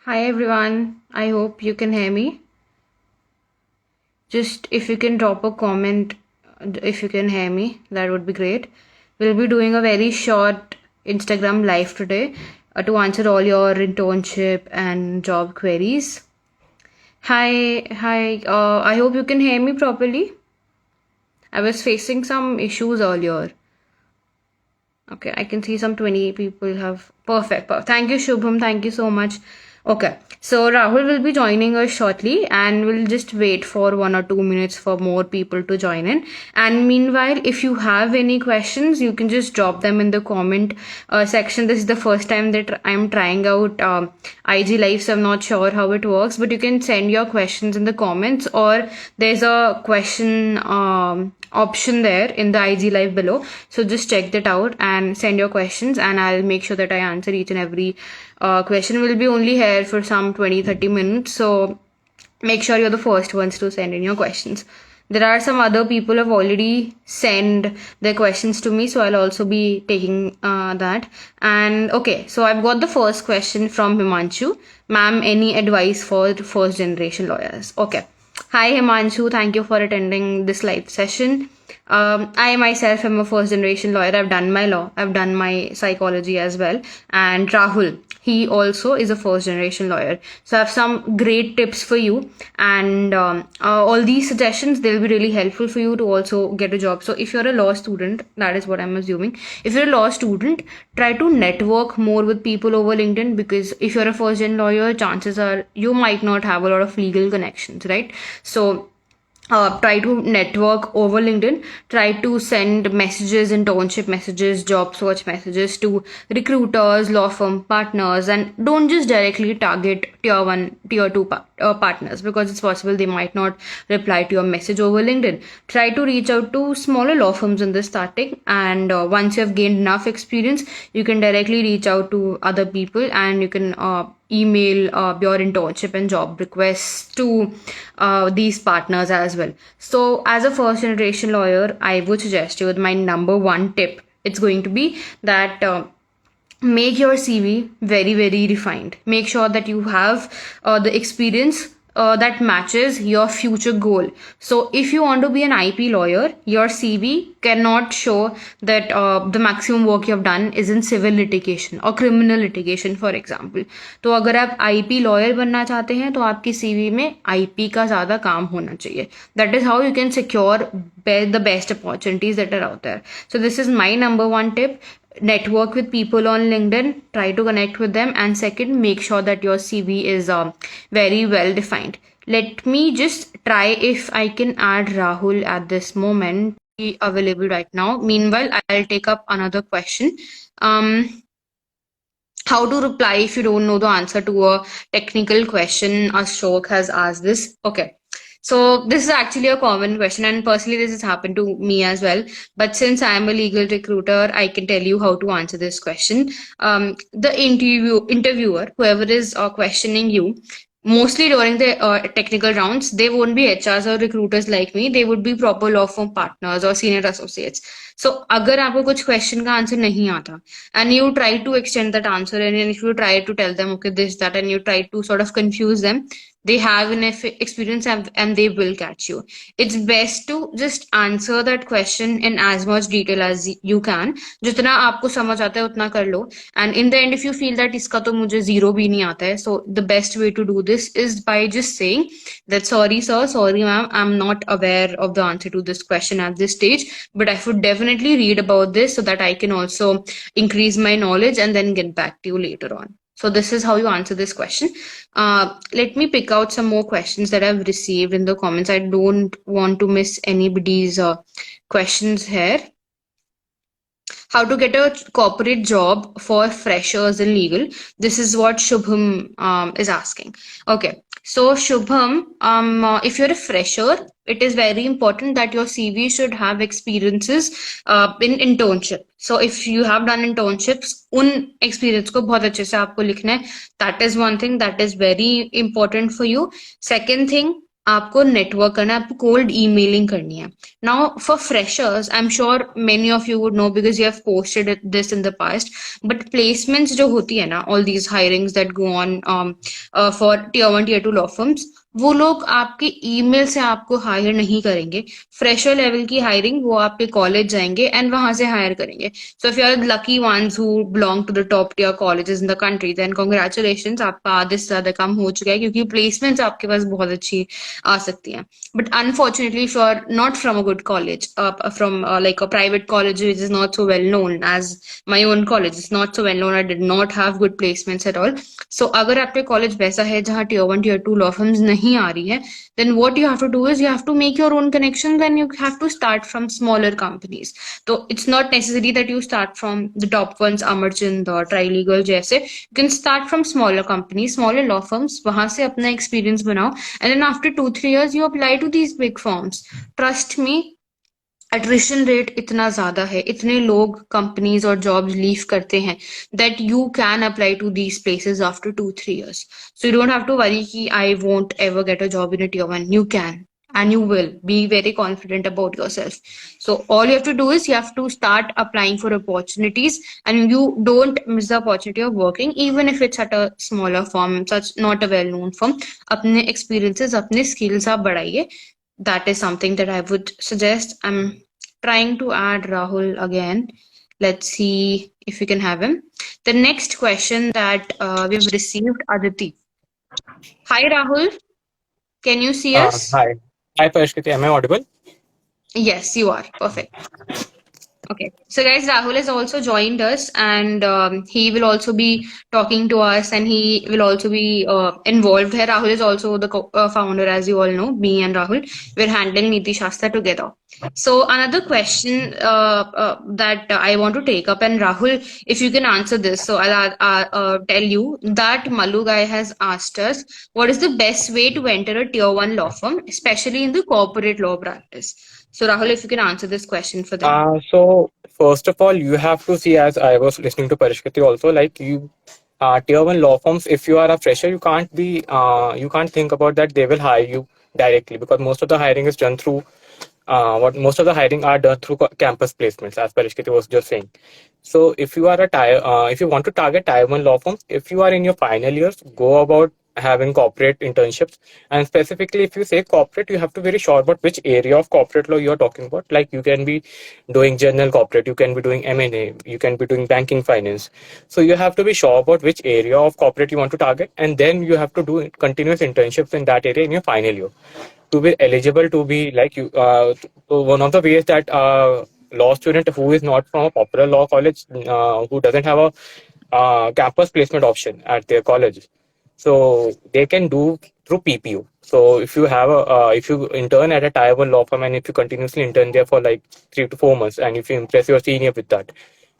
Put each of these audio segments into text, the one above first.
Hi everyone, I hope you can hear me. Just if you can drop a comment if you can hear me, that would be great. We'll be doing a very short Instagram live today to answer all your internship and job queries. Hi, I hope you can hear me properly. I was facing some issues earlier. Okay, I can see some 20 people have. Perfect. Thank you, Shubham. Thank you so much. Okay, so Rahul will be joining us shortly, and we'll just wait for 1 or 2 minutes for more people to join in. And meanwhile, if you have any questions, you can just drop them in the comment section. This is the first time that I'm trying out IG Live, so I'm not sure how it works, but you can send your questions in the comments, or there's a question option there in the IG Live below. So just check that out and send your questions, and I'll make sure that I answer each and every question. Will be only here for some 20-30 minutes, so make sure you're the first ones to send in your questions. There are some other people who have already sent their questions to me, so I'll also be taking that. And okay, so I've got the first question from Himanshu. Ma'am, any advice for first generation lawyers? Okay. Hi Himanshu, thank you for attending this live session. I myself am a first generation lawyer. I've done my law, I've done my psychology as well. And Rahul, he also is a first generation lawyer. So I have some great tips for you. And all these suggestions, they'll be really helpful for you to also get a job. So if you're a law student, that is what I'm assuming. If you're a law student, try to network more with people over LinkedIn, because if you're a first gen lawyer, chances are you might not have a lot of legal connections, right? So try to network over LinkedIn. Try to send messages, internship messages, job search messages to recruiters, law firm partners, and don't just directly target tier 1, tier 2 partners, because it's possible they might not reply to your message over LinkedIn. Try to reach out to smaller law firms in the starting, and once you have gained enough experience, you can directly reach out to other people, and you can email your internship and job requests to these partners as well. So as a first generation lawyer, I would suggest you, with my number one tip, it's going to be that make your CV very, very refined. Make sure that you have the experience that matches your future goal. So if you want to be an IP lawyer, your CV cannot show that the maximum work you have done is in civil litigation or criminal litigation, for example. तो अगर आप IP lawyer बनना चाहते हैं, तो आपकी CV में IP का ज़्यादा काम होना चाहिए. That is how you can secure the best opportunities that are out there. So this is my number one tip. Network with people on LinkedIn, try to connect with them, and second, make sure that your CV is very well defined. Let me just try if I can add Rahul at this moment. Be available right now. Meanwhile, I'll take up another question. How to reply if you don't know the answer to a technical question? Ashok has asked this. Okay. So this is actually a common question, and personally this has happened to me as well. But since I am a legal recruiter, I can tell you how to answer this question. The interviewer, whoever is questioning you, mostly during the technical rounds, they won't be HRs or recruiters like me. They would be proper law firm partners or senior associates. So अगर आपको कुछ question का answer नहीं आता, and you try to extend that answer, and if you try to tell them okay this that, and you try to sort of confuse them, they have enough experience, and they will catch you. It's best to just answer that question in as much detail as you can. जितना आपको समझ आता है उतना कर लो, and in the end if you feel that इसका तो मुझे zero भी नहीं आता है, so the best way to do this is by just saying that sorry sir, sorry ma'am, I'm not aware of the answer to this question at this stage, but I would definitely read about this so that I can also increase my knowledge and then get back to you later on. So this is how you answer this question. Let me pick out some more questions that I've received in the comments. I don't want to miss anybody's questions here. How to get a corporate job for freshers in legal? This is what Shubham is asking. Okay, so Shubham, if you're a fresher, it is very important that your CV should have experiences in internship. So if you have done internships, उन experience को बहुत अच्छे से आपको लिखना है. That is one thing that is very important for you. Second thing, आपको network करना है, आपको कोल्ड ईमेलिंग करनी है. Now for freshers, I am sure many of you would know because you have posted this in the past, but placements जो होती है ना, all these hirings that go on for tier 1 tier 2 law firms, वो लोग आपके email से आपको higher नहीं करेंगे. फ्रेशर लेवल की हायरिंग वो आपके कॉलेज जाएंगे एंड वहां से हायर करेंगे. So if you are lucky ones who belong to the top tier colleges in the country, then congratulations, आपका आधे से ज्यादा काम हो चुका है, क्योंकि प्लेसमेंट्स आपके पास बहुत अच्छी आ सकती हैं. But unfortunately, if you are not from a good college, from like a private college which is not so well known, as my own college is not so well known, I did not have good placements at all. So अगर आपके college वैसा है जहाँ tier 1 tier 2 law firms नहीं आ रही है, then what you have to do is you have to make your own connections and you have to start from smaller companies. So it's not necessary that you start from the top ones, Amarchand or Trilegal जैसे. You can start from smaller companies, smaller law firms, वहां से अपना experience बनाओ, and then after 2-3 years you apply to these big firms. Trust me, attrition rate इतना ज्यादा है, इतने लोग कंपनीज और जॉब्स लीव करते हैं, that you can apply to these places after 2-3 years. So you don't have to worry कि I won't ever get a job in a tier 1. You can, and you will. Be very confident about yourself. So all you have to do is you have to start applying for opportunities, and you don't miss the opportunity of working, even if it's at a smaller firm, such not a well-known firm. अपने experiences, अपने skills आप बढ़ाइए. That is something that I would suggest. I'm trying to add Rahul again. Let's see if we can have him. The next question that we've received, Aditi. Hi, Rahul. Can you see us? Hi. Hi, Parishkiti. Am I audible? Yes, you are. Perfect. Okay. So, guys, Rahul has also joined us, and he will also be talking to us, and he will also be involved here. Rahul is also the founder, as you all know. Me and Rahul, we're handling Niti Shastra together. So, another question that I want to take up, and Rahul, if you can answer this, so I'll tell you that Malu guy has asked us, what is the best way to enter a tier 1 law firm, especially in the corporate law practice? So, Rahul, if you can answer this question for them. So first of all, you have to see, as I was listening to Parishkiti also, like you, tier one law firms, if you are a fresher, you can't think about that they will hire you directly, because most of the hiring is done through, most of the hiring are done through campus placements, as Parishkiti was just saying. So if you want to target tier one law firms, if you are in your final years, go about having corporate internships. And specifically, if you say corporate, you have to be very sure about which area of corporate law you're talking about. Like you can be doing general corporate, you can be doing M&A, you can be doing banking finance. So you have to be sure about which area of corporate you want to target, and then you have to do continuous internships in that area in your final year to be eligible to be like you. So one of the ways that law student who is not from a popular law college, who doesn't have a campus placement option at their college, so they can do through PPO. So if you intern at a tier 1 law firm, and if you continuously intern there for like 3 to 4 months, and if you impress your senior with that,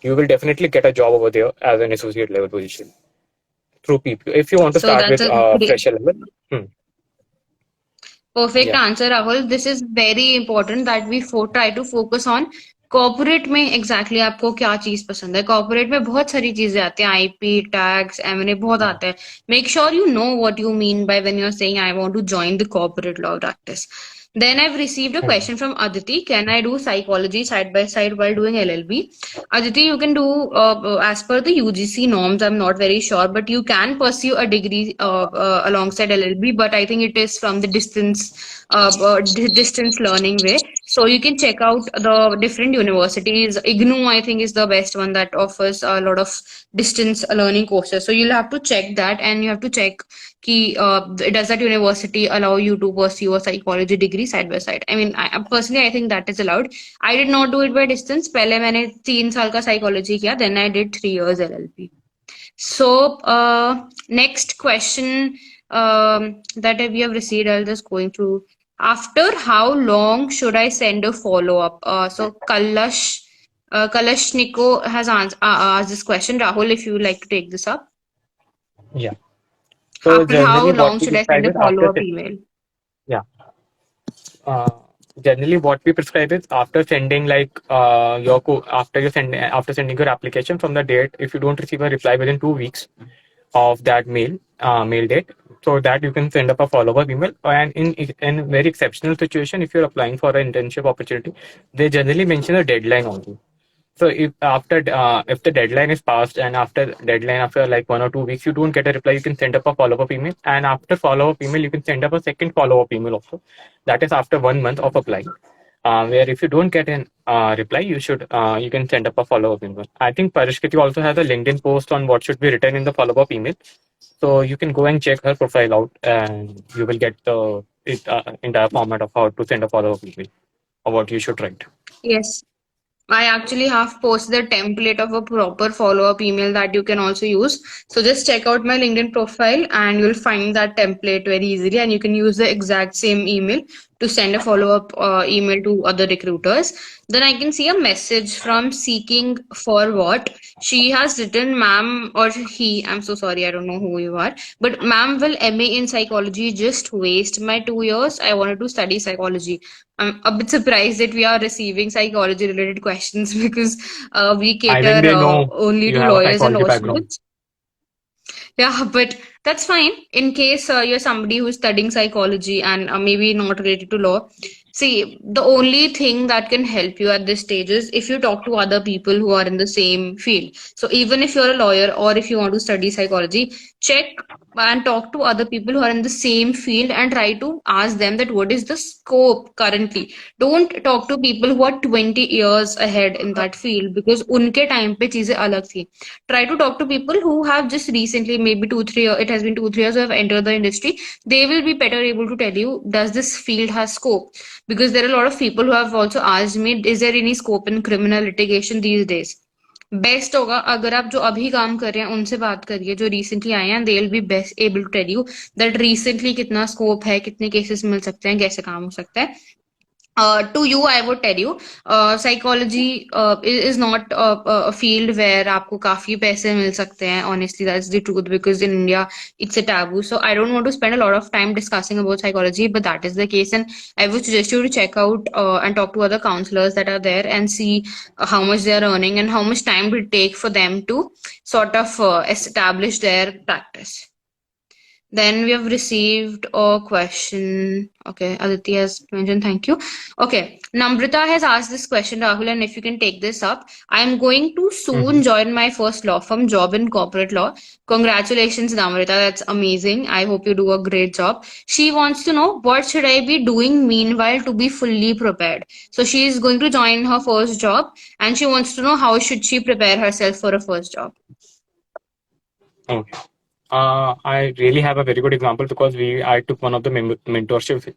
you will definitely get a job over there as an associate level position through PPO. If you want to So start that's with a great, fresher level, perfect yeah. answer, Rahul. This is very important that we try to focus on corporate में exactly आपको क्या चीज पसंद है. Corporate में बहुत सारी चीजें आती हैं, आईपी, टैक्स, एमएनए, बहुत आता है. Make sure you know what you mean by when you are saying I want to join the corporate law practice. Then I've received a question from Aditi. Can I do psychology side by side while doing LLB? Aditi, you can do as per the UGC norms. I'm not very sure, but you can pursue a degree alongside LLB. But I think it is from the distance learning way. So you can check out the different universities. IGNU, I think, is the best one that offers a lot of distance learning courses. So you'll have to check that, and you have to check does that university allow you to pursue a psychology degree side by side. I mean, personally, I think that is allowed. I did not do it by distance. पहले मैंने 3 साल का psychology किया, then I did 3 years LLB. So next question that we have received, I'll just going through. After how long should I send a follow-up? So Kalashnikov has asked this question. Rahul, if you would like to take this up. Yeah. So After how generally, what long we should I send describe a is after follow-up email? yeah. Uh, Generally, what we prescribe is after sending like after sending your application from the date. If you don't receive a reply within 2 weeks of that mail date, so that you can send up a follow-up email. And in very exceptional situation, if you're applying for an internship opportunity, they generally mention a deadline also. So if the deadline is passed and after like 1 or 2 weeks you don't get a reply, you can send up a follow-up email. And after follow-up email, you can send up a second follow-up email also. That is after 1 month of applying. Where if you don't get an reply, you can send up a follow-up email. I think Parishkiti also has a LinkedIn post on what should be written in the follow-up email. So you can go and check her profile out, and you will get the entire format of how to send a follow-up email or what you should write. Yes. I actually have posted a template of a proper follow-up email that you can also use. So just check out my LinkedIn profile and you'll find that template very easily, and you can use the exact same email to send a follow-up email to other recruiters. Then I can see a message from Seeking for What. She has written, ma'am, or he, I'm so sorry, I don't know who you are, but ma'am, will MA in psychology just waste my 2 years? I wanted to study psychology. I'm a bit surprised that we are receiving psychology related questions because we I think cater they know only you to have a lawyers and psychology law background. students. Yeah, but that's fine in case you're somebody who's studying psychology and maybe not related to law. See, the only thing that can help you at this stage is if you talk to other people who are in the same field. So even if you're a lawyer or if you want to study psychology, check and talk to other people who are in the same field and try to ask them that what is the scope currently. Don't talk to people who are 20 years ahead in that field because उनके time पे चीजें अलग थी. Try to talk to people who have just recently, maybe 2 3 years, it has been 2 3 years who have entered the industry. They will be better able to tell you does this field has scope, because there are a lot of people who have also asked me is there any scope in criminal litigation these days. Best होगा अगर आप जो अभी काम कर रहे हैं उनसे बात करिए जो रिसेंटली आए हैं, they will be best able to tell you that recently कितना स्कोप है, कितने केसेस मिल सकते हैं, कैसे काम हो सकता है. To you, I would tell you, psychology is not a field where आपको काफी पैसे मिल सकते हैं. Honestly, that's the truth because in India it's a taboo. So I don't want to spend a lot of time discussing about psychology, but that is the case, and I would suggest you to check out and talk to other counselors that are there and see how much they are earning and how much time it will take for them to sort of establish their practice. Then we have received a question. Okay, Aditi has mentioned thank you. Okay, Namrita has asked this question, Rahul, and if you can take this up. I'm going to soon Mhm. join my first law firm job in corporate law. Congratulations, Namrita. That's amazing. I hope you do a great job. She wants to know what should I be doing meanwhile to be fully prepared. So she is going to join her first job and she wants to know how should she prepare herself for a first job. Okay. I really have a very good example because I took one of the mentorship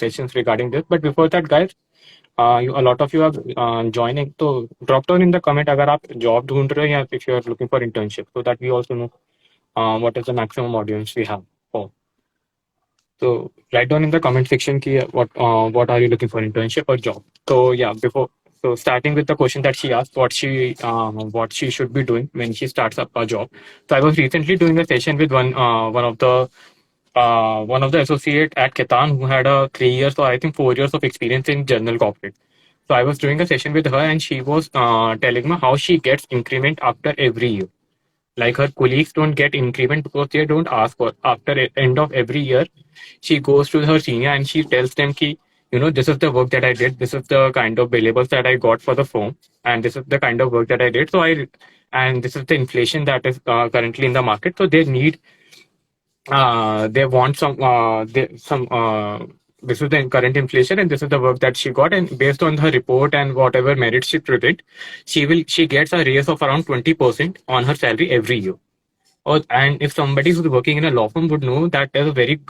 sessions regarding this. But before that, guys, a lot of you are joining. So drop down in the comment अगर आप job ढूंढ रहे हो या if you are looking for internship, so that we also know what is the maximum audience we have for. So write down in the comment section ki what are you looking for, internship or job. So yeah, before so starting with the question that she asked, what she should be doing when she starts up a job. So I was recently doing a session with one of the associate at Ketan who had a 3 years or I think 4 years of experience in general corporate. So I was doing a session with her and she was telling me how she gets increment after every year. Like her colleagues don't get increment because they don't ask for. After end of every year, she goes to her senior and she tells them ki, this is the work that I did. This is the kind of billables that I got for the firm, and this is the kind of work that I did. And this is the inflation that is currently in the market. So they want this is the current inflation and this is the work that she got, and based on her report and whatever merits she present, she gets a raise of around 20% on her salary every year. And if somebody who's working in a law firm would know that there's a very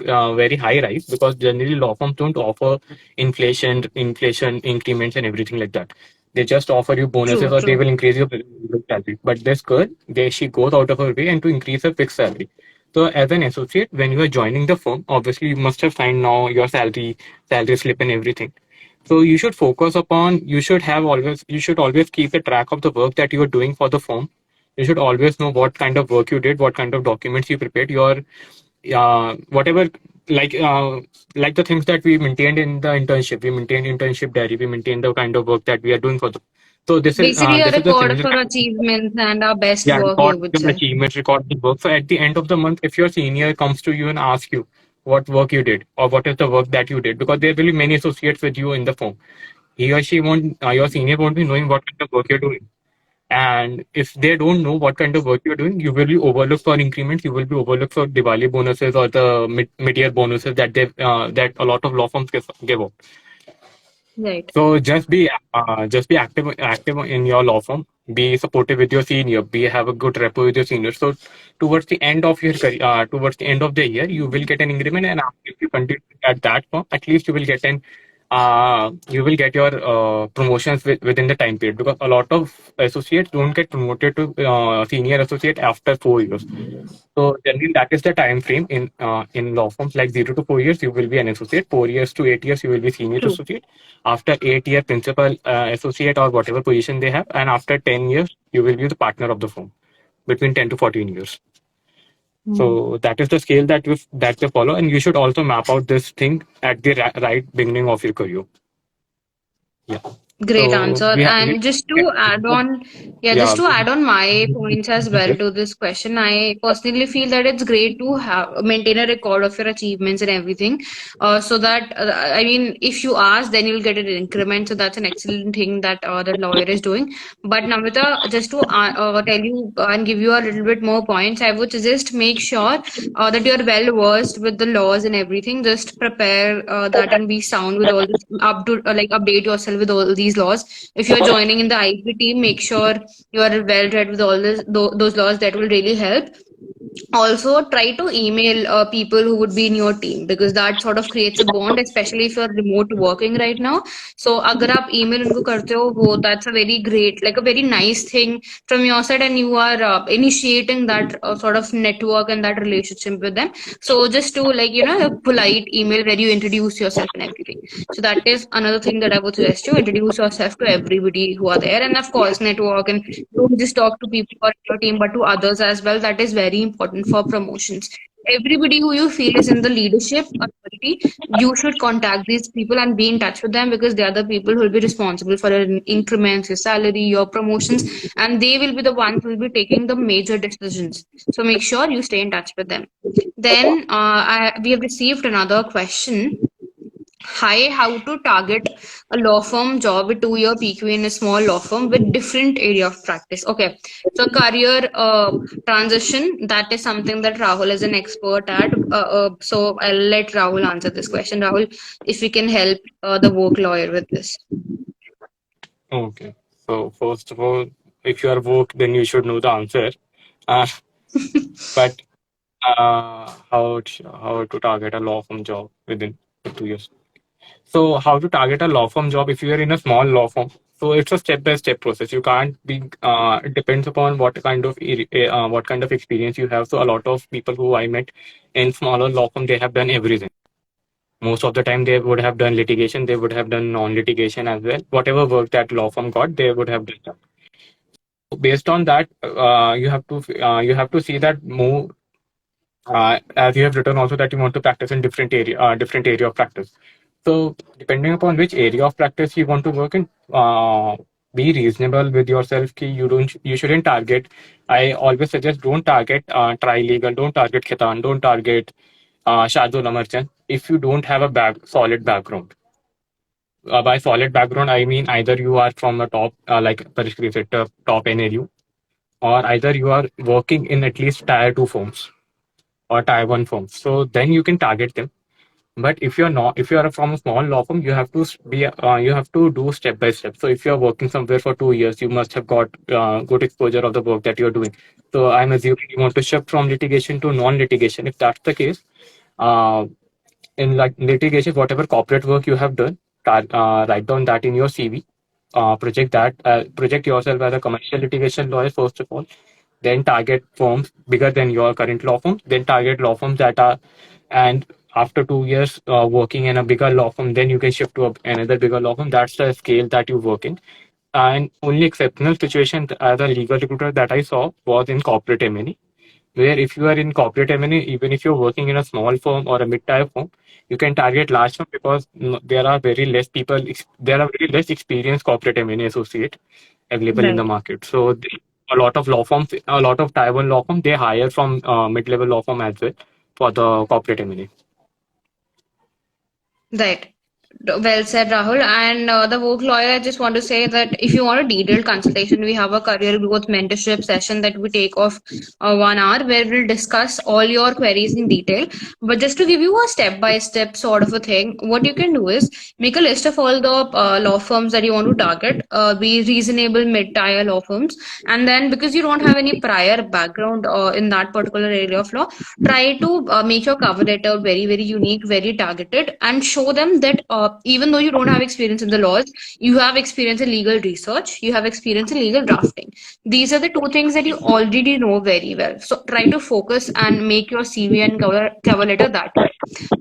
high rise, because generally law firms don't offer inflation increments and everything like that. They just offer you bonuses True, or they true. will increase your salary. But this girl, she goes out of her way and to increase her fixed salary. So as an associate, when you are joining the firm, obviously you must have signed now your salary slip and everything. So you should always keep a track of the work that you are doing for the firm. You should always know what kind of work you did, what kind of documents you prepared, your whatever, like uh, like the things that we maintained in the internship. We maintained internship diary. We maintained the kind of work that we are doing for the. So Basically, a this is the record similar of our achievements and our best yeah work, record you would your say. achievements, record the work. So at the end of the month, if your senior comes to you and asks you what work you did or what is the work that you did, because there will be many associates with you in the firm, he or she won't your senior won't be knowing what kind of work you're doing. And if they don't know what kind of work you're doing, you will be overlooked for increments. You will be overlooked for Diwali bonuses or the mid-year bonuses that that a lot of law firms give out. Right. So just be active in your law firm. Be supportive with your senior. Be have a good rapport with your senior. So towards the end of your career, towards the end of the year, you will get an increment, and if you continue at that firm, at least you will get your promotions within the time period, because a lot of associates don't get promoted to senior associate after 4 years. So generally, that is the time frame in law firms. Like 0 to 4 years, you will be an associate. 4 years to 8 years, you will be senior True. associate. After 8 year, principal associate or whatever position they have, and after 10 years, you will be the partner of the firm between 10 to 14 years. Hmm. So that is the scale that they follow, and you should also map out this thing at the right beginning of your career. Yeah. Great So answer. we And just to add on, yeah, just yeah. to add on my points as well to this question, I personally feel that it's great to have maintain a record of your achievements and everything, so that I mean, if you ask, then you'll get an increment. So that's an excellent thing that the lawyer is doing. But Namrata, just to tell you and give you a little bit more points, I would suggest make sure that you're well versed with the laws and everything. Just prepare that and be sound with all this up to like update yourself with all these laws. If you're joining in the IP team, make sure you are well read with all those laws. That will really help. Also try to email people who would be in your team, because that sort of creates a bond, especially if you're remote working right now. So agar aap email unko karte ho, that's a very great, like a very nice thing from your side, and you are initiating that sort of network and that relationship with them. So just to, like, a polite email where you introduce yourself and everything. So that is another thing that I would suggest you introduce yourself to everybody who are there, and of course network, and don't just talk to people on your team but to others as well. That is very important for promotions. Everybody who you feel is in the leadership authority, you should contact these people and be in touch with them, because they are the people who will be responsible for your increments, your salary, your promotions, and they will be the ones who will be taking the major decisions. So make sure you stay in touch with them. Then we have received another question. Hi, how to target a law firm job with 2 year PQ in a small law firm with different area of practice. Okay, so career transition, that is something that Rahul is an expert at. So I'll let Rahul answer this question. Rahul, if we can help the work lawyer with this. Okay. So first of all, if you are woke, then you should know the answer. Uh, but how to target a law firm job within 2 years? So how to target a law firm job if you are in a small law firm? So it's a step-by-step process. You can't be. It depends upon what kind of experience you have. So a lot of people who I met in smaller law firm, they have done everything. Most of the time, they would have done litigation. They would have done non-litigation as well. Whatever work that law firm got, they would have done. Based on that, you have to see that more, as you have written also, that you want to practice in different area of practice. So depending upon which area of practice you want to work in, be reasonable with yourself. You shouldn't target. I always suggest, don't target trilegal, don't target khitan, don't target shadul merchant if you don't have a solid background. By solid background, I mean either you are from a top, like Parishkri said, top NLU, or either you are working in at least tier 2 firms or tier 1 firms. So then you can target them. But if you're not, if you are from a small law firm, you have to do step by step. So if you're working somewhere for 2 years, you must have got good exposure of the work that you're doing. So I'm assuming you want to shift from litigation to non-litigation. If that's the case, uh, in like litigation, whatever corporate work you have done, write down that in your CV. Project yourself as a commercial litigation lawyer first of all. Then target firms bigger than your current law firm. Then target law firms that are, and after 2 years working in a bigger law firm, then you can shift to another bigger law firm. That's the scale that you work in. And only exceptional situation as a legal recruiter that I saw was in corporate M&E, where if you are in corporate M&A, even if you're working in a small firm or a mid-tier firm, you can target large firm, because there are very less experienced corporate M&A associate. available in the Right. market. So a lot of law firms, a lot of Taiwan law firms, they hire from mid-level law firm as well for the corporate M&A. Right. Well said, Rahul. And the work lawyer, I just want to say that if you want a detailed consultation, we have a career growth mentorship session that we take off 1 hour where we'll discuss all your queries in detail. But just to give you a step by step sort of a thing, what you can do is make a list of all the law firms that you want to target, be reasonable mid-tier law firms. And then because you don't have any prior background in that particular area of law, try to make your cover letter very, very unique, very targeted, and show them that even though you don't have experience in the laws, you have experience in legal research, you have experience in legal drafting. These are the two things that you already know very well. So try to focus and make your CV and cover letter that way.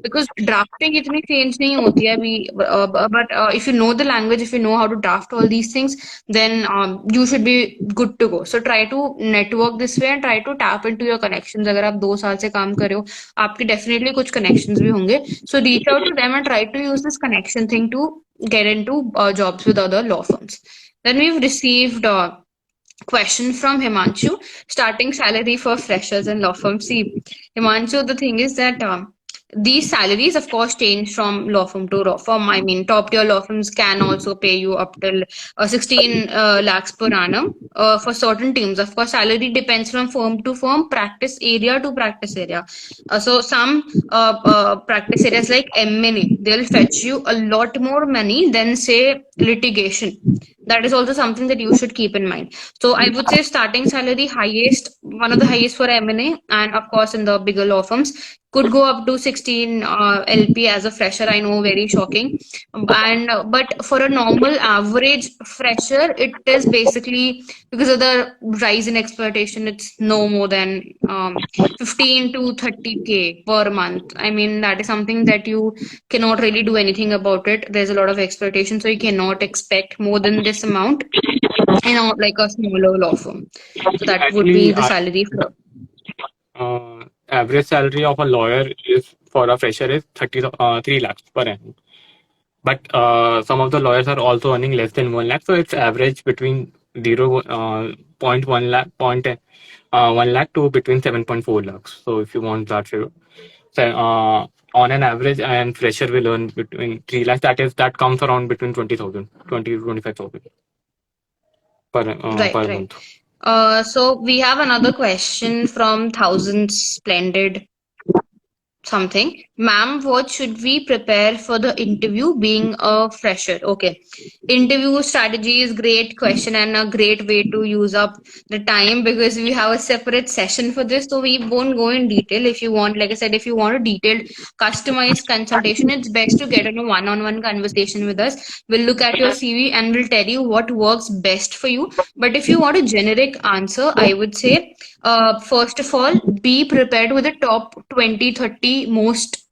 Because drafting इतनी change नहीं होती है अभी, but if you know the language, if you know how to draft all these things, then you should be good to go. So try to network this way and try to tap into your connections. अगर आप 2 साल से काम कर रहे हो, आपके definitely कुछ connections भी होंगे. So reach out to them and try to use this connection thing to get into jobs with other law firms. Then we've received question from Himanshu. Starting salary for freshers in law firm. See, Himanshu, the thing is that these salaries, of course, change from law firm to law firm. I mean, top tier law firms can also pay you up till 16 lakhs per annum for certain teams. Of course, salary depends from firm to firm, practice area to practice area. So some practice areas like M&A, they'll fetch you a lot more money than say litigation. That is also something that you should keep in mind. So I would say starting salary highest, one of the highest for M&A, and of course in the bigger law firms could go up to 16 LP as a fresher. I know, very shocking. And but for a normal average fresher, it is basically because of the rise in exploitation. It's no more than 15 to 30K per month. I mean, that is something that you cannot really do anything about it. There's a lot of exploitation, so you cannot expect more than this amount in like a smaller law firm. So that would be Actually, the salary for. average salary of a lawyer is for a fresher is 3 lakhs per annum. But some of the lawyers are also earning less than 1 lakh, so it's average between 0.1 lakh, 1 lakh to between 7.4 lakhs. So if you want that figure, so on an average, and fresher will earn between 3 lakhs. That comes around between 20,000, 20 to 25,000 Right, per right. month. So we have another question from Thousand Splendid something. Ma'am, what should we prepare for the interview being a fresher? Okay. Interview strategy is great question and a great way to use up the time because we have a separate session for this. So we won't go in detail. If you want, like I said, if you want a detailed customized consultation, it's best to get on a one-on-one conversation with us. We'll look at your CV and we'll tell you what works best for you. But if you want a generic answer, I would say first of all, be prepared with the top 20, 30 most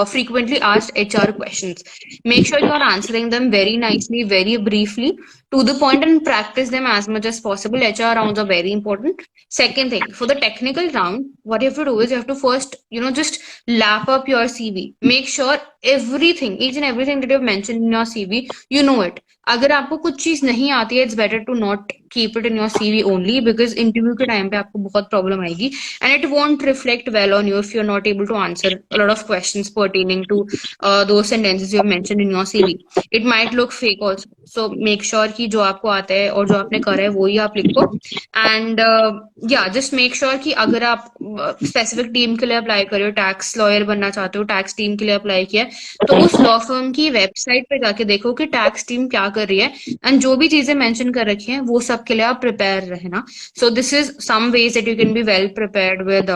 frequently asked HR questions. Make sure you are answering them very nicely, very briefly, to the point, and practice them as much as possible. HR rounds are very important. Second thing, for the technical round, what you have to do is you have to first, just lap up your CV. Make sure everything, each and everything that you've mentioned in your CV, you know it. अगर आपको कुछ चीज नहीं आती है, it's better to not keep it in your CV only because interview के time पे आपको बहुत problem आएगी and it won't reflect well on you if you're not able to answer a lot of questions pertaining to those sentences you have mentioned in your CV. It might look fake also. So make sure कि जो आपको आता है और जो आपने करा है वो ही आप लिखो. And yeah, just make sure कि अगर आप specific team के लिए apply कर रहे हो, tax lawyer बनना चाहते हो, tax team के लिए apply किया है, तो उस लॉ फर्म की वेबसाइट पे जाके देखो कि टैक्स टीम क्या कर रही है एंड जो भी चीजें मेंशन कर रखी हैं वो सब के लिए आप प्रिपेयर रहना. So this is some ways that you can be well prepared with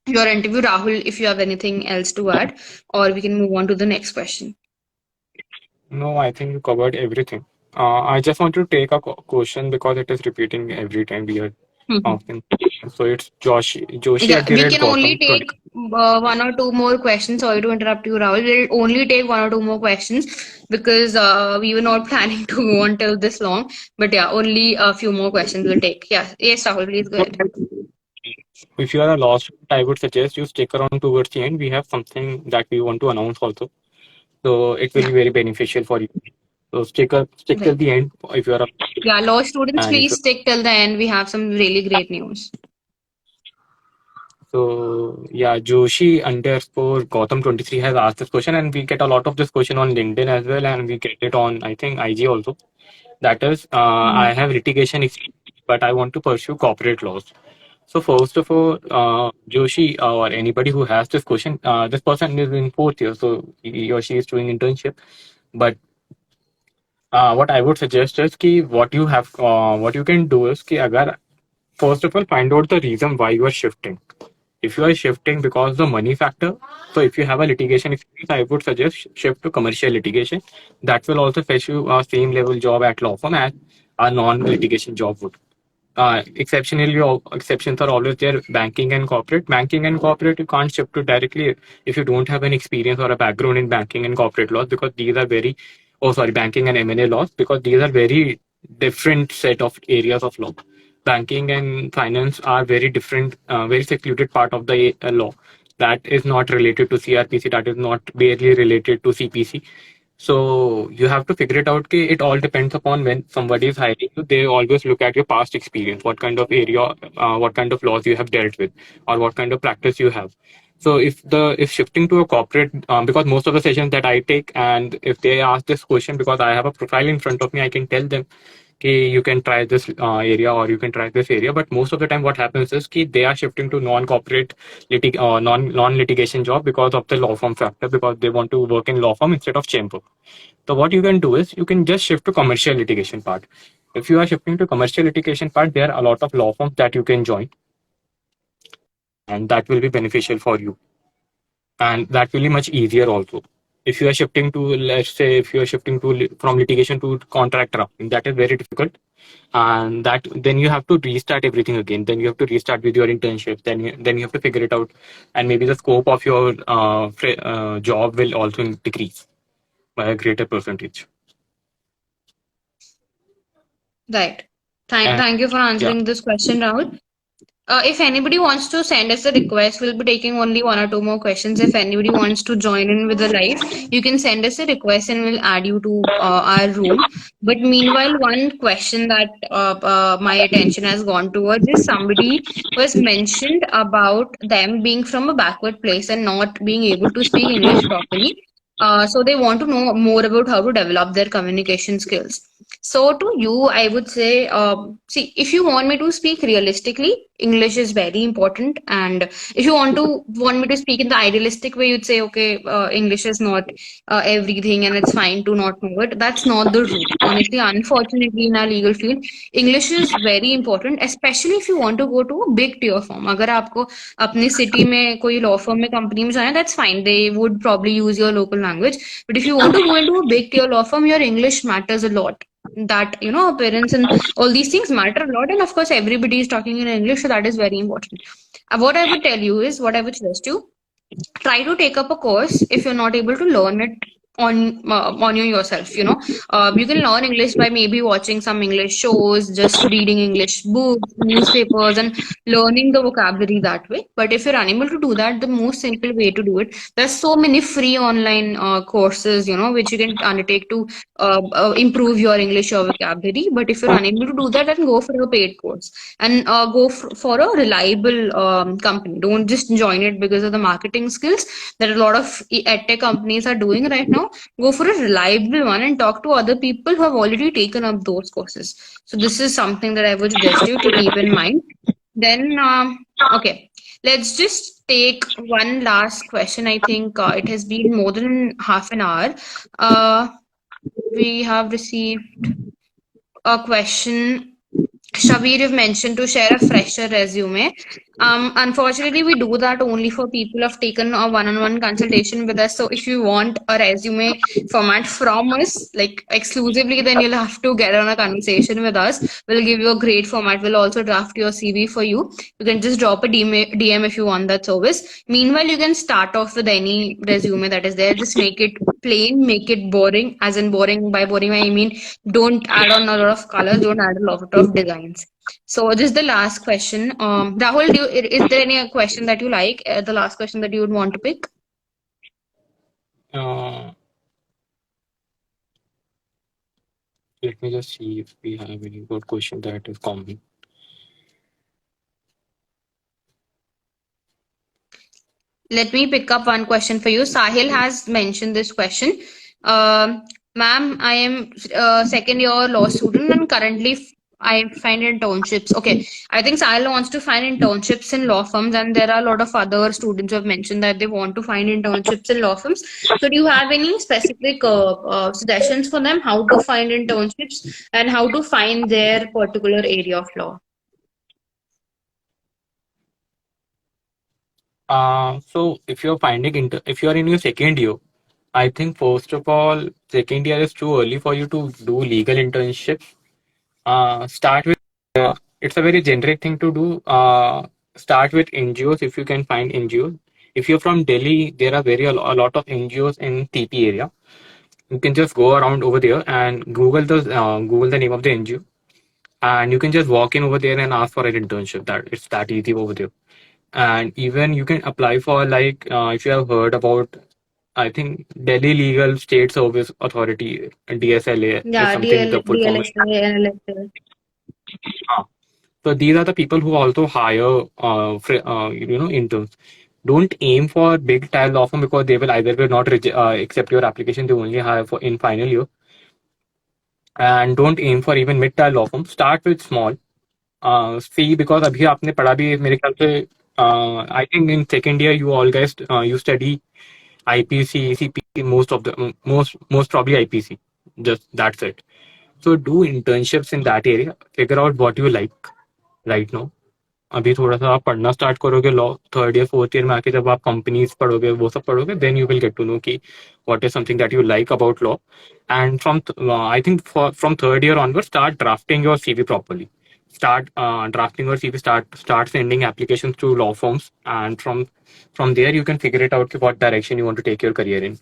your interview. Rahul, if you have anything else to add, or we can move on to the next question. No, I think you covered everything. I just want to take a question because it is repeating every time we are Mhm. asking. So it's Joshi Yeah, at the we rate can only Gautam take 20. one or two more questions. Sorry to interrupt you, Rahul. We'll only take one or two more questions because we were not planning to go until this long. But yeah, only a few more questions we'll take. Yeah, yes, Rahul, please go ahead. If you are a law student, I would suggest you stick around towards the end. We have something that we want to announce also. So it will Yeah. be very beneficial for you. So stick till Right. the end if you are a, Yeah, law students, and if please you stick till the end. We have some really great news. so yeah, Joshi underscore Gautam 23 has asked this question, and we get a lot of this question on LinkedIn as well, and we get it on I think IG also. That is, I Mhm. have litigation experience, but I want to pursue corporate laws. So first of all, Joshi or anybody who has this question, this person is in fourth year, so he or she is doing internship. But what I would suggest is कि what you can do is कि अगर first of all find out the reason why you are shifting. If you are shifting because the money factor, so if you have a litigation experience, I would suggest shift to commercial litigation. That will also fetch you a same level job at law firm as a non-litigation job would. Exceptions are always there. Banking and corporate, you can't shift to directly if you don't have an experience or a background in banking and corporate laws because these are very, oh sorry, banking and M&A laws because these are very different set of areas of law. Banking and finance are very different, very secluded part of the law that is not related to CRPC, that is not barely related to CPC. So you have to figure it out. Ki it all depends upon when somebody is hiring you. They always look at your past experience, what kind of area, what kind of laws you have dealt with, or what kind of practice you have. So if shifting to a corporate, because most of the sessions that I take, and if they ask this question, because I have a profile in front of me, I can tell them, okay, you can try this area or you can try this area. But most of the time, what happens is ki they are shifting to non-corporate non-litigation job because of the law firm factor, because they want to work in law firm instead of chamber. So what you can do is you can just shift to commercial litigation part. If you are shifting to commercial litigation part, there are a lot of law firms that you can join, and that will be beneficial for you, and that will be much easier also. If you are shifting to, let's say, if you are shifting to from litigation to contract drafting, that is very difficult, and that then you have to restart everything again. Then you have to restart with your internship. Then you have to figure it out, and maybe the scope of your job will also decrease by a greater percentage. Right. And Thank you for yeah. answering this question, Rahul. If anybody wants to send us a request, we'll be taking only one or two more questions. If anybody wants to join in with the live, you can send us a request and we'll add you to our room. But meanwhile, one question that my attention has gone towards is somebody was mentioned about them being from a backward place and not being able to speak English properly. So they want to know more about how to develop their communication skills. So to you, I would say, see, if you want me to speak realistically, English is very important. And if you want me to speak in the idealistic way, you'd say, okay, English is not everything, and it's fine to not know it. That's not the route. Honestly, unfortunately, in our legal field, English is very important, especially if you want to go to a big tier firm. अगर आपको अपने city में कोई law firm में company में जाना है, that's fine. They would probably use your local language. But if you want to go into a big tier law firm, your English matters a lot. That parents and all these things matter a lot, and of course everybody is talking in English, so that is very important. What I would tell you is, what I would suggest you, try to take up a course if you're not able to learn it on you yourself. You can learn English by maybe watching some English shows, just reading English books, newspapers, and learning the vocabulary that way. But if you're unable to do that, the most simple way to do it, there's so many free online courses, which you can undertake to improve your English or vocabulary. But if you're unable to do that, then go for a paid course, and go for a reliable company. Don't just join it because of the marketing skills that a lot of edtech companies are doing right now. Go for a reliable one and talk to other people who have already taken up those courses. So this is something that I would suggest you to keep in mind. Then, okay, let's just take one last question. I think it has been more than half an hour. Uh, we have received a question. Shabir, you've mentioned to share a fresher resume. Unfortunately, we do that only for people who have taken a one-on-one consultation with us. So if you want a resume format from us, like exclusively, then you'll have to get on a conversation with us. We'll give you a great format. We'll also draft your CV for you. You can just drop a DM if you want that service. Meanwhile, you can start off with any resume that is there. Just make it plain, make it boring. As in boring, by boring I mean don't add on a lot of colors, don't add a lot of designs. So this is the last question. Rahul, is there any question that you like? The last question that you would want to pick? Uh, Let me just see if we have any good question that is common. Let me pick up one question for you. Sahil has mentioned this question. Um Ma'am, I am second year law student and currently I find internships. Okay, I think Sahil wants to find internships in law firms, and there are a lot of other students who have mentioned that they want to find internships in law firms. So, do you have any specific suggestions for them how to find internships and how to find their particular area of law? So if you're in your second year, I think first of all, second year is too early for you to do legal internships. Start with it's a very generic thing to do. Start with NGOs if you can find NGOs. If you're from Delhi, there are a lot of NGOs in TP area. You can just go around over there and Google the name of the NGO, and you can just walk in over there and ask for an internship. That it's that easy over there. And even you can apply for like if you have heard about, I think Delhi Legal State Service Authority, DSLA is Yeah, something the full form is. DLSA, NLSA. Uh, So these are the people who also hire, interns. Don't aim for big tile law firm because they will either will not accept your application. They only hire for in final year. And don't aim for even mid tile law firm. Start with small. See, because अभी आपने पढ़ा भी है, मेरे ख्याल से I think in second year you all guys you study IPC, CP, most probably IPC. Just that's it. So do internships in that area. Figure out what you like right now. अभी थोड़ा सा आप पढ़ना start करोगे law, third year fourth year में आके जब आप कंपनीज पढ़ोगे वो सब पढ़ोगे, then you will get to know कि what is something that you like about law. And from I think from third year onward start drafting your CV properly. Start drafting your CV. Start sending applications to law firms, and from there you can figure it out what direction you want to take your career in.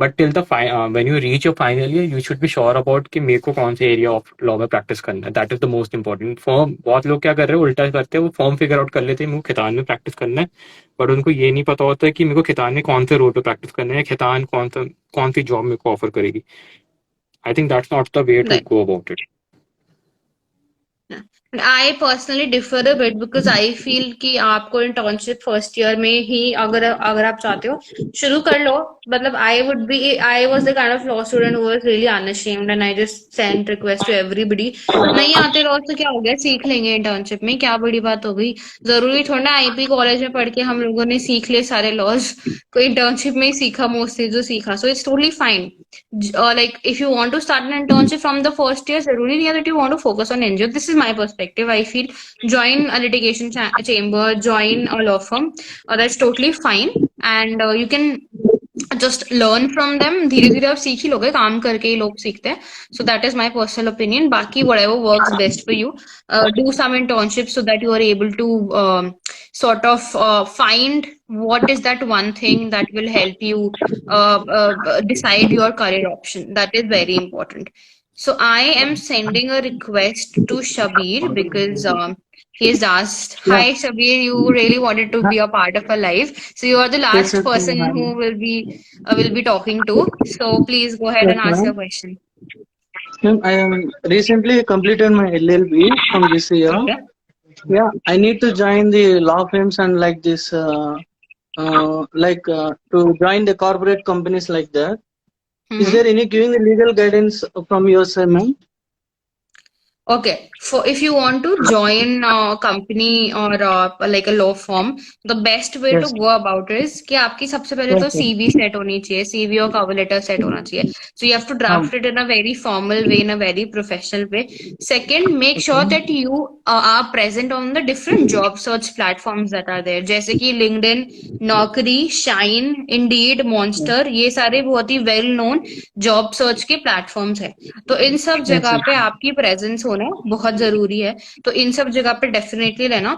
But till the when you reach your final year you should be sure about कि मेरे को कौन से area of law में practice करना है. That is the most important. Form बहुत लोग क्या कर रहे हैं उल्टा करते हैं, वो फॉर्म फिगर आउट कर लेते हैं मेरे को खितान में प्रैक्टिस करना है, बट उनको ये नहीं पता होता है कि मेरे को खितान में कौन से रोल पे प्रैक्टिस करना है, खितान कौन सी जॉब मेरे को ऑफर करेगी. I think that's not the way to Right. Go about it. I personally differ a bit because I feel कि आपको internship first year में ही अगर अगर आप चाहते हो शुरू कर लो. मतलब I was the kind of law student who was really unashamed and I just sent request to everybody. नहीं आते law तो क्या हो गया, सीख लेंगे internship में, क्या बड़ी बात हो गई. जरूरी थोड़ा ना आईपी कॉलेज में पढ़ के हम लोगों ने सीख ले सारे laws, कोई internship में ही सीखा मोस्टली जो सीखा. So it's totally fine. Like if you want to start an internship from the first year, जरूरी नहीं है that you want to focus on NGO. This is my perspective. I feel join a litigation chamber, join a law firm. That's totally fine, and you can just learn from them. धीरे धीरे आप सीख ही लोगे, काम करके ही लोग सीखते हैं. So that is my personal opinion. बाकी whatever works best for you, do some internships so that you are able to sort of find what is that one thing that will help you decide your career option. That is very important. So I am sending a request to Shabir because he's asked, Yeah, "Hi Shabir, you really wanted to be a part of our live. So you are the yes, last yes, person who ma'am. will be talking to. So please go ahead Yes, and ask ma'am. your question." Ma'am, I am recently completed my LLB from this year. Okay. Yeah, I need to join the law firms and like this, to join the corporate companies like that. Is Mm-hmm. there any giving the legal guidance from your side, ma'am? Okay, for if you want to join a company or like a law firm, the best way to Yes, go about is कि आपकी सबसे पहले yes, तो sir. CV set होनी चाहिए, CV और cover letter set होना चाहिए. So you have to draft it in a very formal way, in a very professional way. Second, make sure Okay. that you are present on the different job search platforms that are there. जैसे कि LinkedIn, Naukri, Shine, Indeed, Yes, Monster, ये सारे बहुत ही well known job search के platforms है. तो इन सब yes, जगह yes. पे आपकी प्रेजेंस होना बहुत जरूरी है. तो इन सब जगह पे डेफिनेटली रहना.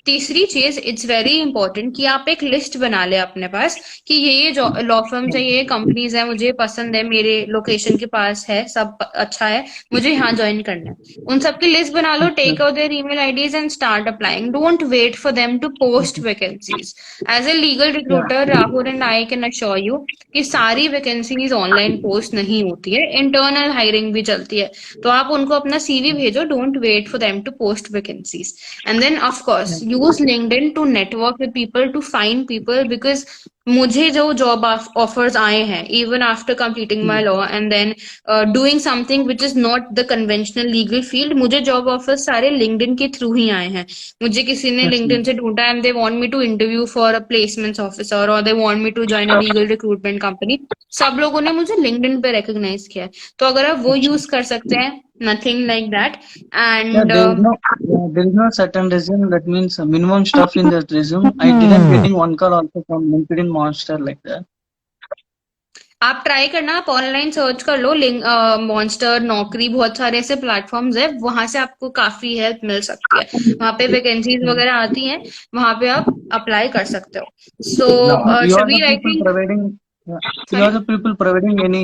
तीसरी चीज, इट्स वेरी इंपॉर्टेंट कि आप एक लिस्ट बना ले अपने पास कि ये लॉ फर्म्स है, ये कंपनीज है, मुझे पसंद है, मेरे लोकेशन के पास है, सब अच्छा है, मुझे यहाँ ज्वाइन करना है। उन सब की लिस्ट बना लो, take out their email IDs and start applying. Don't wait for them to post vacancies. As a legal Yeah. Recruiter, Rahul and I can assure you कि सारी वैकेंसीज ऑनलाइन पोस्ट नहीं होती है, इंटरनल हायरिंग भी चलती है। तो आप उनको अपना सीवी भेजो, don't wait for them to post vacancies. And then, of course, Yeah. use LinkedIn to network with people, to find people, because मुझे जो जॉब ऑफर्स आए हैं, even after completing my law and then doing something which is not the conventional legal field, मुझे job offers सारे LinkedIn के through ही आए हैं। मुझे किसी ने Yes, लिंक्डइन ma'am. से ढूंढा and they want me to interview for a placements officer, और they want me to join a legal recruitment company. सब लोगों ने मुझे लिंक्डइन पे रिकॉग्नाइज किया है। तो अगर आप वो Actually. यूज कर सकते हैं, nothing like that. Yeah, and there is no certain resume. That means minimum stuff in that resume. I didn't getting one call also from LinkedIn Monster like that. आप ट्राई करना, आप online search कर लो, link monster, नौकरी, बहुत सारे ऐसे platforms है, वहां से आपको काफी हेल्प मिल सकती है। वहां पे वैकेंसीज Mm. वगैरह आती हैं, वहां पे आप अप्लाई कर सकते हो। सो You are the शबीर, I people think, providing. You are sorry, the people providing any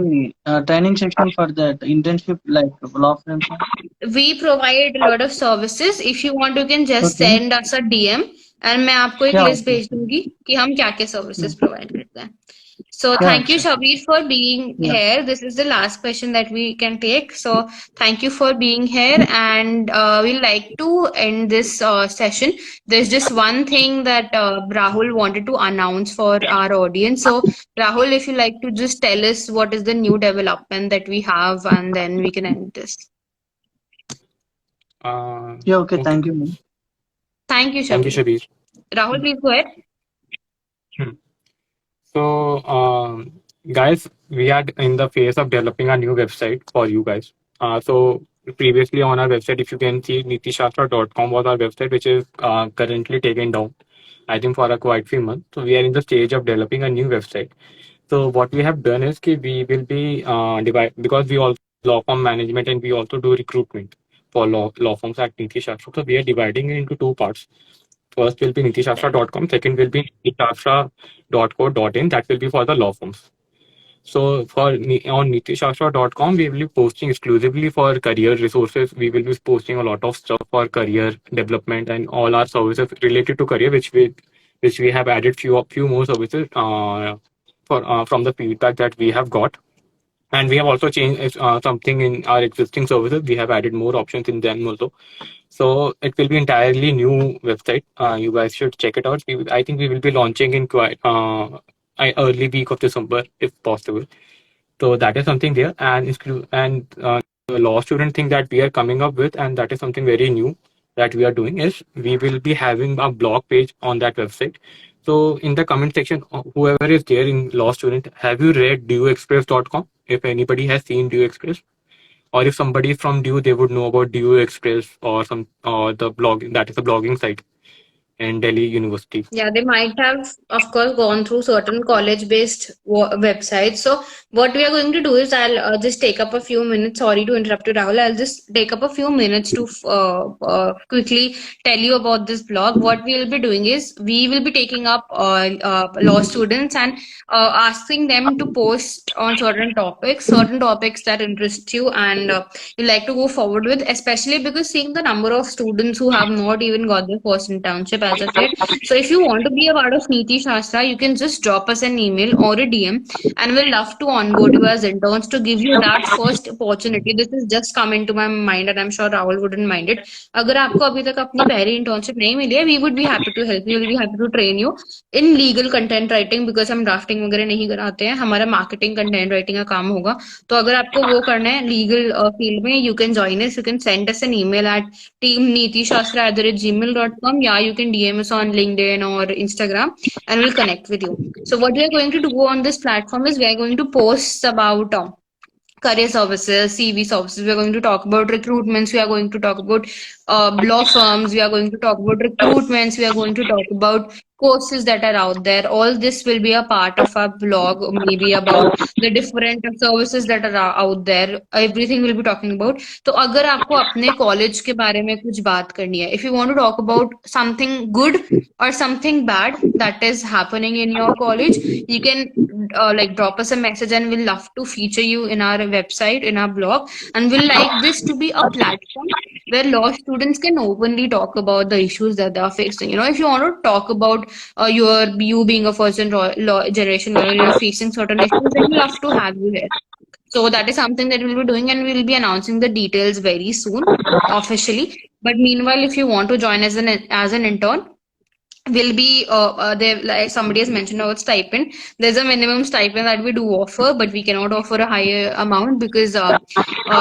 training section for that internship like law firms. We provide lot of services. If you want you can just Okay. Send us a DM and मैं आपको एक Yeah. List Okay. भेज दूंगी कि हम क्या क्या Mm. Services provide करते हैं। So Yeah. thank you, Sure. Shabir, for being Yeah. here. This is the last question that we can take. So thank you for being here, and we'd like to end this session. There's just one thing that Rahul wanted to announce for our audience. So Rahul, if you like to just tell us what is the new development that we have, and then we can end this. Yeah. Okay. Okay. Thank you, ma'am. Thank you, Thank you, Shabir. Shabir. Rahul, please go ahead. Hmm. So, guys, we are in the phase of developing a new website for you guys. So previously on our website, if you can see, nitishastra.com was our website, which is currently taken down, I think, for a quite few months. So we are in the stage of developing a new website. So what we have done is we will be divide, because we also do law firm management and we also do recruitment for law firms at Nitishastra. So we are dividing it into two parts. First will be nitishastra.com. Second will be nitishastra.co.in. That will be for the law firms. So on nitishastra.com, we will be posting exclusively for career resources. We will be posting a lot of stuff for career development and all our services related to career, which we have added few more services from the feedback that we have got. And we have also changed something in our existing services. We have added more options in them also. So it will be entirely new website. You guys should check it out. I think we will be launching in quite early week of December if possible. So that is something there, and the law student thing that we are coming up with, and that is something very new that we are doing, is we will be having a blog page on that website. So in the comment section, whoever is there in law student, have you read duexpress.com? If anybody has seen Due Express, or if somebody is from Due, they would know about Due Express or the blog, that is a blogging site in Delhi University. Yeah, they might have, of course, gone through certain college-based websites. So what we are going to do is I'll just take up a few minutes. Sorry to interrupt you, Rahul. I'll just take up a few minutes to quickly tell you about this blog. What we'll be doing is we will be taking up law students and asking them to post on certain topics that interest you and you like to go forward with, especially because seeing the number of students who have not even got their first internship as of yet. So if you want to be a part of Niti Shastra, you can just drop us an email or a DM, and we'll love to onboard you as interns to give you that first opportunity. This is just come into my mind, and I'm sure Rahul wouldn't mind it. अगर आपको अभी तक अपनी पहली internship नहीं मिली है, we would be happy to help you. We'll be happy to train you in legal content writing, because हम drafting वगैरह नहीं कराते हैं, हमारा marketing content writing का काम होगा। तो अगर आपको वो करना है लीगल फील्ड में, you can join us. You can send us an email at teamnitishastra@gmail.com. Yeah, you can DM us on LinkedIn or Instagram, and we'll connect with you. So what we are going to do on this platform is we are going to post about career services, CV services. We are going to talk about recruitments. We are going to talk about law firms, we are going to talk about recruitments, we are going to talk about courses that are out there. All this will be a part of our blog, or maybe about the different services that are out there. Everything we'll be talking about. तो अगर आपको अपने college के बारे में कुछ बात करनी है, if you want to talk about something good or something bad that is happening in your college, you can like drop us a message and we'll love to feature you in our website, in our blog, and we'll like this to be a platform where law students can openly talk about the issues that they are facing. You know, if you want to talk about you being a first generation lawyer, you're facing certain issues, then we love to have you here. So that is something that we'll be doing, and we'll be announcing the details very soon, officially. But meanwhile, if you want to join as an intern, will be there, like somebody has mentioned about stipend. There's a minimum stipend that we do offer, but we cannot offer a higher amount because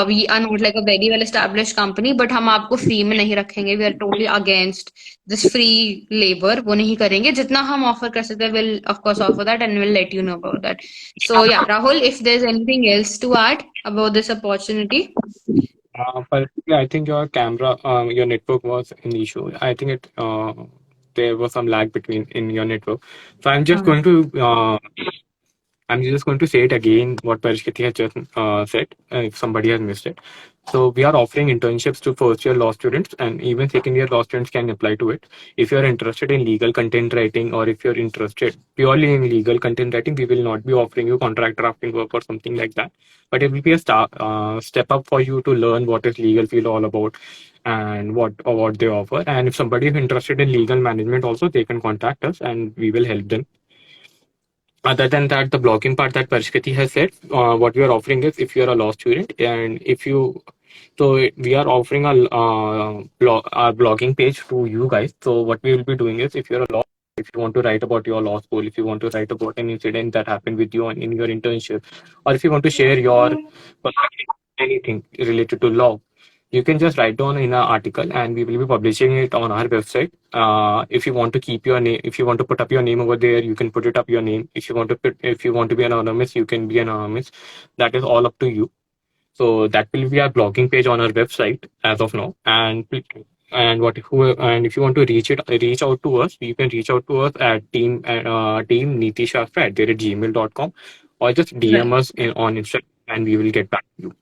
we are not like a very well established company. But हम आपको free में नहीं रखेंगे. We are totally against this free labor. वो नहीं करेंगे. जितना हम offer कर सकते हैं, we'll of course offer that and we'll let you know about that. So yeah, Rahul, if there's anything else to add about this opportunity. But yeah, I think your camera, your network was an issue. I think there was some lag between in your network. So I'm just going to say it again what Parishkiti has just said, if somebody has missed it. So we are offering internships to first year law students, and even second year law students can apply to it. If you're interested in legal content writing, or if you're interested purely in legal content writing, we will not be offering you contract drafting work or something like that. But it will be a step up for you to learn what is legal field all about and what they offer. And if somebody is interested in legal management also, they can contact us and we will help them. Other than that, the blogging part that Parishkati has said, what we are offering is if you're a law student and if you, so we are offering our blogging page to you guys. So what we will be doing is if you're a law, if you want to write about your law school, if you want to write about an incident that happened with you in your internship, or if you want to share your anything related to law, you can just write down in an article and we will be publishing it on our website. If you want to keep your name, if you want to put up your name over there, you can put it up your name. If you want to be anonymous, you can be anonymous. That is all up to you. So that will be our blogging page on our website as of now. And if you want to reach out to us, you can reach out to us at teamnitishashtra@gmail.com, or just DM Right. us on Instagram and we will get back to you.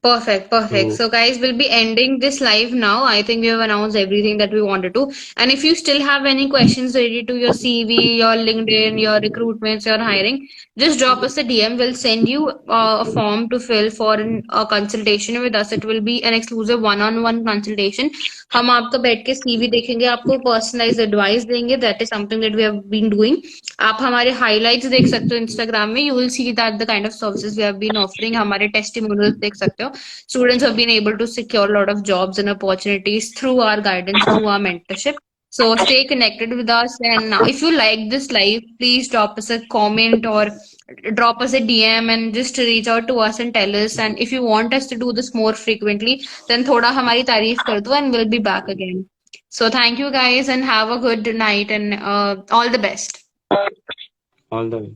Perfect, perfect. So So, guys, we'll be ending this live now. I think we have announced everything that we wanted to. And if you still have any questions related to your CV, your LinkedIn, your recruitments, your hiring, just drop us a DM. We'll send you a form to fill for a consultation with us. It will be an exclusive one-on-one consultation. हम आपका बैठ के CV देखेंगे, आपको personalized advice देंगे. That is something that we have been doing. आप हमारे highlights देख सकते हो Instagram में. You will see that the kind of services we have been offering. हमारे testimonials देख सकते हो. Students have been able to secure a lot of jobs and opportunities through our guidance, through our mentorship. So stay connected with us. And if you like this live, please drop us a comment or drop us a DM and just reach out to us and tell us. And if you want us to do this more frequently, then thoda hamari tareef kar do and we'll be back again. So thank you guys and have a good night and all the best. all the way.